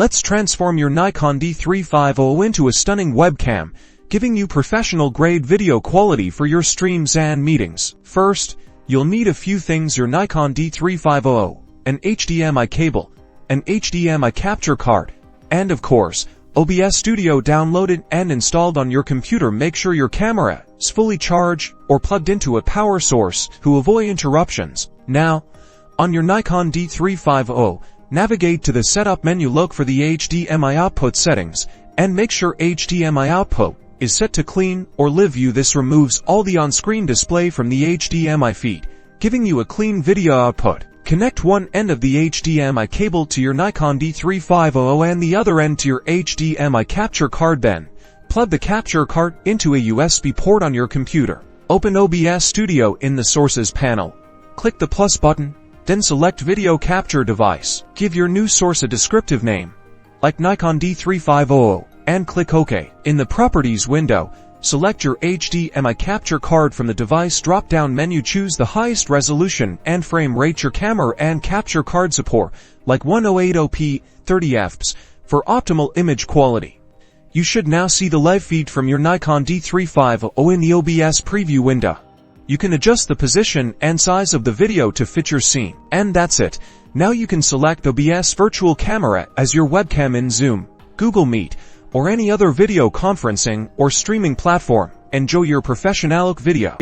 Let's transform your Nikon D3500 into a stunning webcam, giving you professional-grade video quality for your streams and meetings. First, you'll need a few things: your Nikon D3500, an HDMI cable, an HDMI capture card, and of course, OBS Studio downloaded and installed on your computer. Make sure your camera is fully charged or plugged into a power source to avoid interruptions. Now, on your Nikon D3500, navigate to the Setup menu, look for the HDMI output settings, and make sure HDMI output is set to clean or live view. This removes all the on-screen display from the HDMI feed, giving you a clean video output. Connect one end of the HDMI cable to your Nikon D3500 and the other end to your HDMI capture card. Then, plug the capture card into a USB port on your computer. Open OBS Studio in the Sources panel. Click the plus button, then select Video Capture Device. Give your new source a descriptive name, like Nikon D3500, and click OK. In the Properties window, select your HDMI capture card from the device drop-down menu. Choose the highest resolution and frame rate your camera and capture card support, like 1080p 30fps, for optimal image quality. You should now see the live feed from your Nikon D3500 in the OBS preview window. You can adjust the position and size of the video to fit your scene. And that's it. Now you can select OBS Virtual Camera as your webcam in Zoom, Google Meet, or any other video conferencing or streaming platform. Enjoy your professional video.